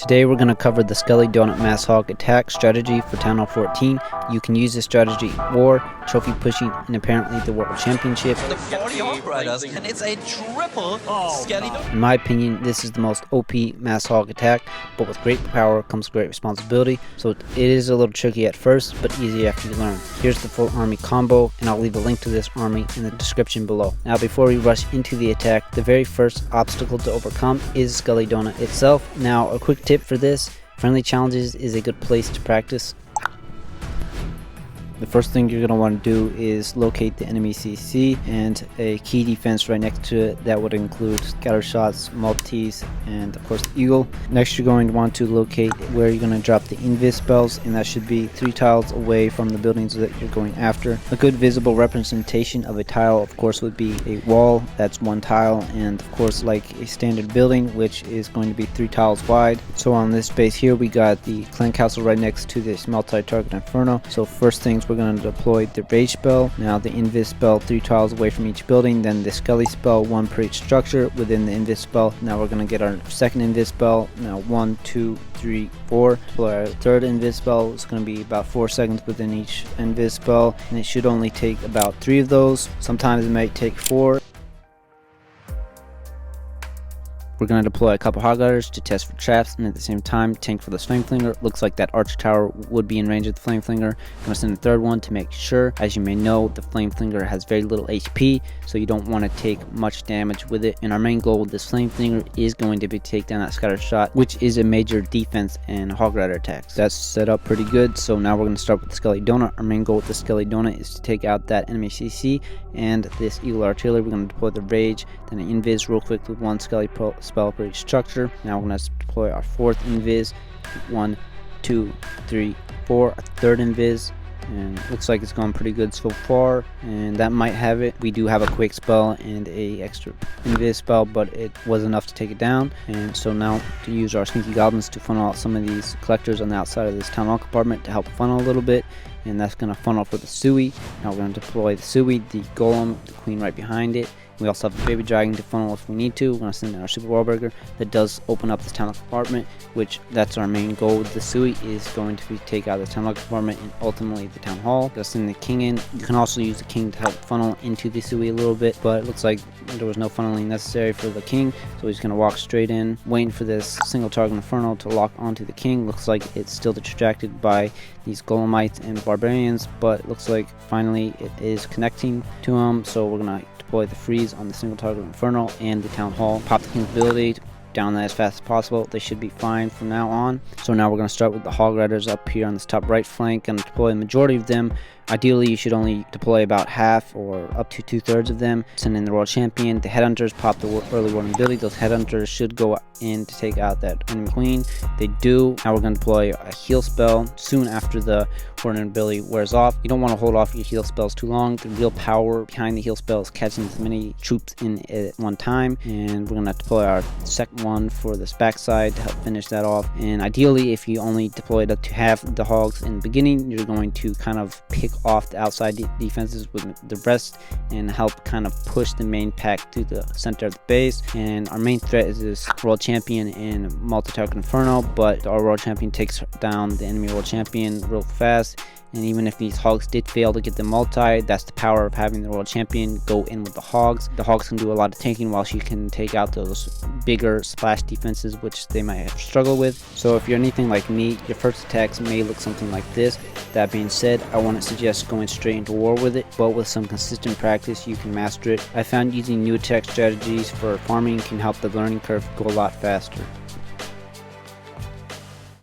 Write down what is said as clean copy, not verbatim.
Today we're going to cover the Skelly Donut Mass Hog attack strategy for Town Hall 14. You can use this strategy in war, trophy pushing, and apparently the World Championship. The 40 Hog Riders, and it's a triple Skelly Donut. In my opinion, this is the most OP Mass Hog attack, but with great power comes great responsibility, so it is a little tricky at first, but easy after you learn. Here's the full army combo, and I'll leave a link to this army in the description below. Now before we rush into the attack, the very first obstacle to overcome is Skelly Donut itself. Now a quick tip for this: friendly challenges is a good place to practice. The first thing you're going to want to do is locate the enemy CC and a key defense right next to it. That would include scatter shots, multis, and of course the eagle. Next you're going to want to locate where you're going to drop the invis spells, and that should be 3 tiles away from the buildings that you're going after. A good visible representation of a tile of course would be a wall, that's 1 tile, and of course like a standard building which is going to be 3 tiles wide. So on this base here we got the clan castle right next to this multi-target inferno. So first things, we're going to deploy the rage spell. Now the invis spell 3 tiles away from each building, then the skelly spell 1 per each structure within the invis spell. Now we're going to get our second invis spell. Now 1, 2, 3, 4. For our third invis spell, it's going to be about 4 seconds within each invis spell, and it should only take about 3 of those. Sometimes it might take 4. We're going to deploy a couple hog riders to test for traps, and at the same time tank for this flame flinger. Looks like that archer tower would be in range of the flame flinger. I'm going to send the third one to make sure. As you may know, the flame flinger has very little HP, so you don't want to take much damage with it. And our main goal with this flame flinger is going to be to take down that scatter shot, which is a major defense in hog rider attacks. That's set up pretty good. So now we're going to start with the Skelly Donut. Our main goal with the Skelly Donut is to take out that enemy CC and this eagle artillery. We're going to deploy the rage, then an invis real quick with 1 skelly spell per each structure. Now we're going to deploy our 4th invis. 1, 2, 3, 4. Our 3rd invis, and looks like it's going pretty good so far, and that might have it. We do have a quick spell and a extra invis spell, but it was enough to take it down. And so now to use our sneaky goblins to funnel out some of these collectors on the outside of this town hall compartment to help funnel a little bit, and that's going to funnel for the Sui. Now we're going to deploy the Sui, the golem, the queen right behind it. We also have the baby dragon to funnel if we need to. We're going to send in our super wall breaker that does open up this town hall compartment, which that's our main goal with the Sui, is going to be take out the town hall compartment and ultimately the town hall. Just send the king in. You can also use the king to help funnel into the Sui a little bit, but it looks like there was no funneling necessary for the king, so he's going to walk straight in, waiting for this single target inferno to lock onto the king. Looks like it's still distracted by these golemites and barbarians, but it looks like finally it is connecting to him. So we're going to deploy the freeze on the single target inferno and the town hall. Pop the king's ability, down that as fast as possible. They should be fine from now on. So now we're going to start with the hog riders up here on this top right flank and deploy the majority of them. Ideally you should only deploy about half or up to 2/3 of them. Send in the world champion. The headhunters pop the early warning ability. Those headhunters should go in to take out that enemy queen. They do. Now we're going to deploy a heal spell soon after the warning ability wears off. You don't want to hold off your heal spells too long. The real power behind the heal spell is catching as many troops in at one time, and we're going to deploy our second one for this backside to help finish that off. And ideally if you only deploy it up to half the hogs in the beginning, you're going to kind of pick off the outside defenses with the rest and help kind of push the main pack to the center of the base. And our main threat is this world champion and multi-target inferno, but our world champion takes down the enemy world champion real fast. And even if these hogs did fail to get the multi, that's the power of having the world champion go in with the hogs. The hogs can do a lot of tanking while she can take out those bigger splash defenses which they might have struggled with. So if you're anything like me, your first attacks may look something like this. That being said, I wouldn't suggest going straight into war with it, but with some consistent practice you can master it. I found using new attack strategies for farming can help the learning curve go a lot faster.